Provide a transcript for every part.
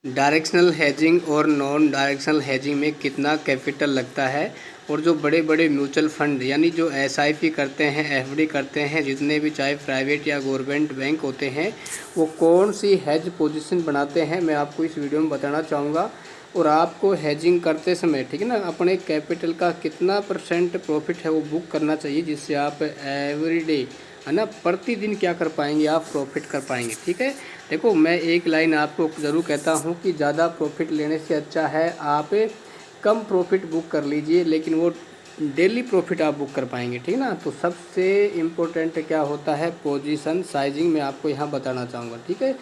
Directional hedging और non directional hedging में कितना कैपिटल लगता है और जो बड़े बड़े म्यूचुअल फंड यानी जो एसआईपी करते हैं, एफडी करते हैं, जितने भी चाहे प्राइवेट या गवर्नमेंट बैंक होते हैं, वो कौन सी हेज पोजीशन बनाते हैं, मैं आपको इस वीडियो में बताना चाहूँगा। और आपको हेजिंग करते समय, ठीक है ना, अपने कैपिटल का कितना % प्रॉफिट है वो बुक करना चाहिए, जिससे आप एवरीडे, है ना, प्रतिदिन क्या कर पाएंगे, आप प्रॉफिट कर पाएंगे। ठीक है, देखो मैं एक लाइन आपको ज़रूर कहता हूँ कि ज़्यादा प्रॉफिट लेने से अच्छा है आप कम प्रॉफिट बुक कर लीजिए, लेकिन वो डेली प्रॉफिट आप बुक कर पाएंगे। ठीक है ना। तो सबसे इम्पोर्टेंट क्या होता है, पोजीशन साइजिंग, मैं आपको यहाँ बताना चाहूँगा। ठीक है,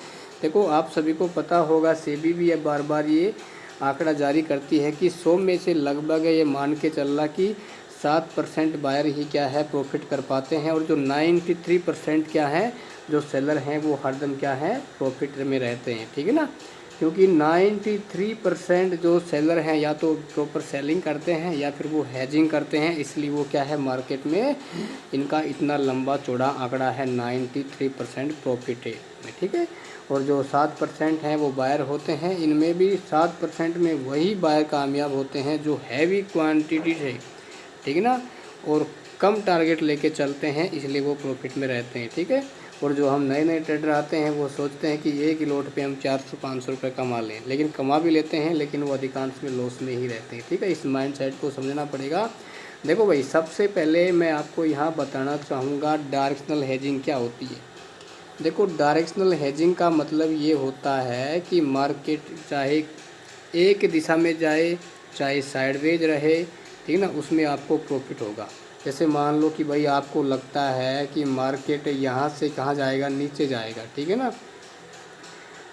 देखो आप सभी को पता होगा, सेबी भी बार बार ये आंकड़ा जारी करती है कि 100 में से लगभग ये मान के चल रहा कि 7% बायर ही क्या है प्रॉफिट कर पाते हैं, और जो 93% क्या है, जो सेलर हैं वो हरदम क्या है प्रॉफिट में रहते हैं। ठीक है ना, क्योंकि 93% जो सेलर हैं या तो प्रॉपर सेलिंग करते हैं या फिर वो हेजिंग करते हैं, इसलिए वो क्या है मार्केट में इनका इतना लंबा चौड़ा आंकड़ा है, 93% प्रॉफिट है। ठीक है, और जो 7% हैं वो बायर होते हैं, इनमें भी 7% में वही बायर कामयाब होते हैं जो हैवी क्वांटिटी है, ठीक है ना, और कम टारगेट लेके चलते हैं, इसलिए वो प्रॉफिट में रहते हैं। ठीक है, और जो हम नए नए ट्रेडर आते हैं वो सोचते हैं कि एक ही लोट पे हम 400-500 रुपये कमा लें, लेकिन कमा भी लेते हैं, लेकिन वो अधिकांश में लॉस में ही रहते हैं। ठीक है, इस माइंड सेट को समझना पड़ेगा। देखो भाई, सबसे पहले मैं आपको यहाँ बताना चाहूँगा डायरेक्शनल हेजिंग क्या होती है। देखो, डायरेक्शनल हेजिंग का मतलब ये होता है कि मार्केट चाहे एक दिशा में जाए, चाहे साइडवेज रहे, ठीक है ना, उसमें आपको प्रॉफिट होगा। जैसे मान लो कि भाई आपको लगता है कि मार्केट यहाँ से कहाँ जाएगा, नीचे जाएगा, ठीक है ना,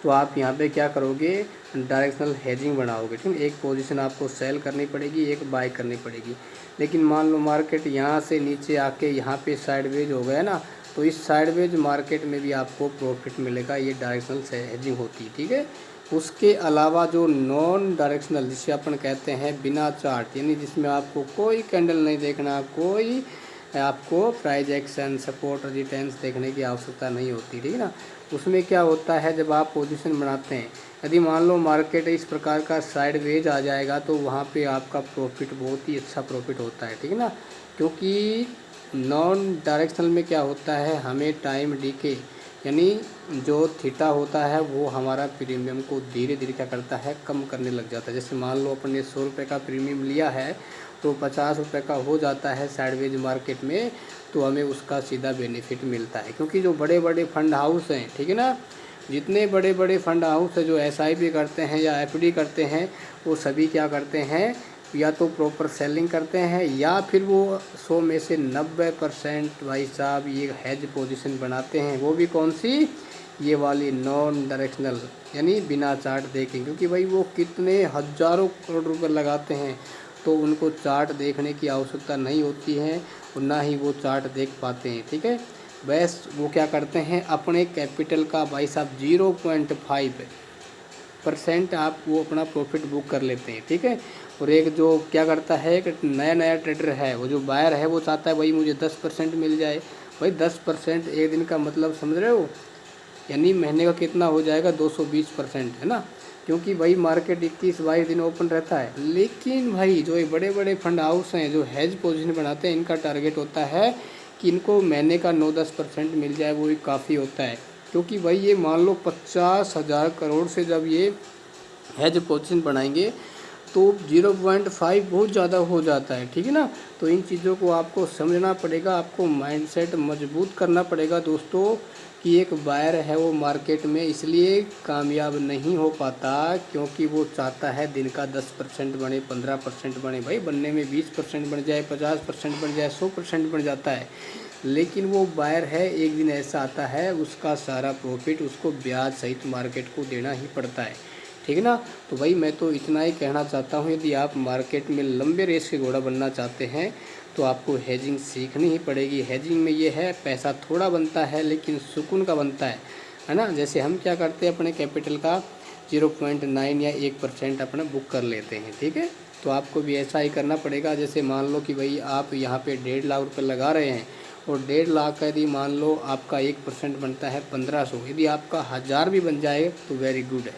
तो आप यहाँ पे क्या करोगे, डायरेक्शनल हेजिंग बनाओगे। ठीक है, एक पोजीशन आपको सेल करनी पड़ेगी, एक बाय करनी पड़ेगी। लेकिन मान लो मार्केट यहाँ से नीचे आके यहाँ पे साइडवेज हो गया ना, तो इस साइडवेज मार्केट में भी आपको प्रॉफिट मिलेगा, ये डायरेक्शनल हेजिंग होती है। ठीक है, उसके अलावा जो नॉन डायरेक्शनल, जिसे अपन कहते हैं बिना चार्ट, यानी जिसमें आपको कोई कैंडल नहीं देखना, कोई आपको प्राइस एक्शन, सपोर्ट, रेजिस्टेंस देखने की आवश्यकता नहीं होती। ठीक है ना, उसमें क्या होता है, जब आप पोजीशन बनाते हैं, यदि मान लो मार्केट इस प्रकार का साइडवेज आ जाएगा, तो वहाँ पे आपका प्रॉफिट बहुत ही अच्छा प्रॉफिट होता है। ठीक है ना, क्योंकि नॉन डायरेक्शनल में क्या होता है, हमें टाइम डीके, यानी जो थीटा होता है वो हमारा प्रीमियम को धीरे धीरे क्या करता है, कम करने लग जाता है। जैसे मान लो अपन ने 100 रुपये का प्रीमियम लिया है, तो 50 रुपये का हो जाता है साइडवेज मार्केट में, तो हमें उसका सीधा बेनिफिट मिलता है। क्योंकि जो बड़े बड़े फंड हाउस हैं, ठीक है ना, जितने बड़े बड़े फंड हाउस है जो एसआईपी करते हैं या एफडी करते हैं, वो सभी क्या करते हैं, या तो प्रॉपर सेलिंग करते हैं, या फिर वो 100 में से 90% भाई साहब ये हेज पोजीशन बनाते हैं। वो भी कौन सी, ये वाली नॉन डायरेक्शनल, यानी बिना चार्ट देखें, क्योंकि भाई वो कितने हज़ारों करोड़ रुपए लगाते हैं, तो उनको चार्ट देखने की आवश्यकता नहीं होती है, और ना ही वो चार्ट देख पाते हैं। ठीक है, बस वो क्या करते हैं, अपने कैपिटल का भाई साहब 0.5% आप वो अपना प्रॉफिट बुक कर लेते हैं। ठीक है, और एक जो क्या करता है, एक नया नया ट्रेडर है, वो जो बायर है, वो चाहता है भाई मुझे 10% मिल जाए। भाई 10% एक दिन का मतलब समझ रहे हो, यानी महीने का कितना हो जाएगा, 220%, है ना, क्योंकि भाई मार्केट 21-22 दिन ओपन रहता है। लेकिन भाई जो ये बड़े बड़े फंड हाउस हैं जो हेज पोजीशन बनाते हैं, इनका टारगेट होता है कि इनको महीने का 9-10% मिल जाए, वो भी काफ़ी होता है। क्योंकि भाई ये मान लो 50,000 करोड़ से जब ये हेज पोजीशन बनाएंगे, तो 0.5 बहुत ज़्यादा हो जाता है। ठीक है ना, तो इन चीज़ों को आपको समझना पड़ेगा, आपको माइंडसेट मजबूत करना पड़ेगा दोस्तों, कि एक बायर है वो मार्केट में इसलिए कामयाब नहीं हो पाता क्योंकि वो चाहता है दिन का 10% बने, 15% बने। भाई बनने में 20% बन जाए, 50% बन जाए, 100% बन जाता है, लेकिन वो बायर है, एक दिन ऐसा आता है उसका सारा प्रॉफिट उसको ब्याज सहित मार्केट को देना ही पड़ता है। ठीक है ना, तो भाई मैं तो इतना ही कहना चाहता हूँ, यदि आप मार्केट में लंबे रेस के घोड़ा बनना चाहते हैं, तो आपको हेजिंग सीखनी ही पड़ेगी। हेजिंग में ये है, पैसा थोड़ा बनता है लेकिन सुकून का बनता है ना। जैसे हम क्या करते हैं, अपने कैपिटल का 0.9 या 1% अपना बुक कर लेते हैं। ठीक है, तो आपको भी ऐसा ही करना पड़ेगा। जैसे मान लो कि भाई आप यहाँ पे 1.5 लाख रुपये लगा रहे हैं, और 1.5 लाख का यदि मान लो आपका 1% बनता है 1500, यदि आपका 1000 भी बन जाए तो वेरी गुड है।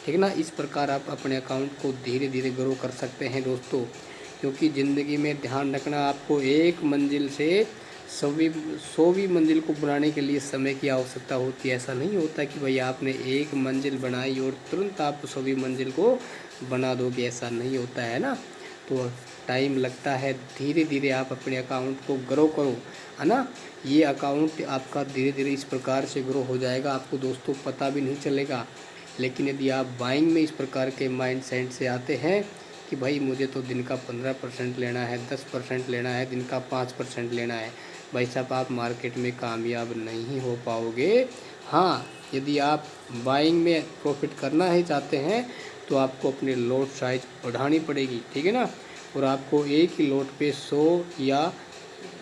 ठीक है ना। इस प्रकार आप अपने अकाउंट को धीरे धीरे ग्रो कर सकते हैं दोस्तों, क्योंकि ज़िंदगी में ध्यान रखना, आपको एक मंजिल से 100वीं मंजिल को बनाने के लिए समय की आवश्यकता होती है। ऐसा नहीं होता कि भाई आपने एक मंजिल बनाई और तुरंत आप 100वीं मंजिल को बना दोगे, ऐसा नहीं होता है ना। तो टाइम लगता है, धीरे धीरे आप अपने अकाउंट को ग्रो करो, है ना। ये अकाउंट आपका धीरे धीरे इस प्रकार से ग्रो हो जाएगा, आपको दोस्तों पता भी नहीं चलेगा। लेकिन यदि आप बाइंग में इस प्रकार के माइंड सेट से आते हैं कि भाई मुझे तो दिन का 15% लेना है, 10% लेना है, दिन का 5% लेना है, भाई साहब आप मार्केट में कामयाब नहीं हो पाओगे। हाँ, यदि आप बाइंग में प्रॉफिट करना ही चाहते हैं तो आपको अपने लॉट साइज बढ़ानी पड़ेगी, ठीक है ना। और आपको एक ही लॉट पे 100 या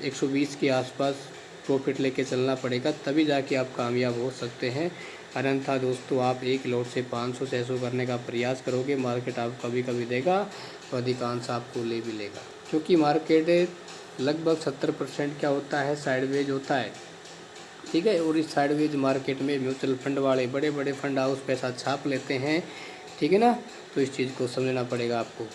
120 के आसपास प्रॉफिट लेके चलना पड़ेगा, तभी जाके आप कामयाब हो सकते हैं। अन्यथा दोस्तों आप एक लॉट से 500-600 करने का प्रयास करोगे, मार्केट आपको कभी कभी देगा तो अधिकांश आपको ले भी लेगा, क्योंकि मार्केट लगभग 70% क्या होता है, साइडवेज होता है, ठीक है। और इस साइडवेज मार्केट में म्यूचुअल फंड वाले, बड़े बड़े फंड हाउस पैसा छाप लेते हैं, ठीक है ना। तो इस चीज़ को समझना पड़ेगा आपको।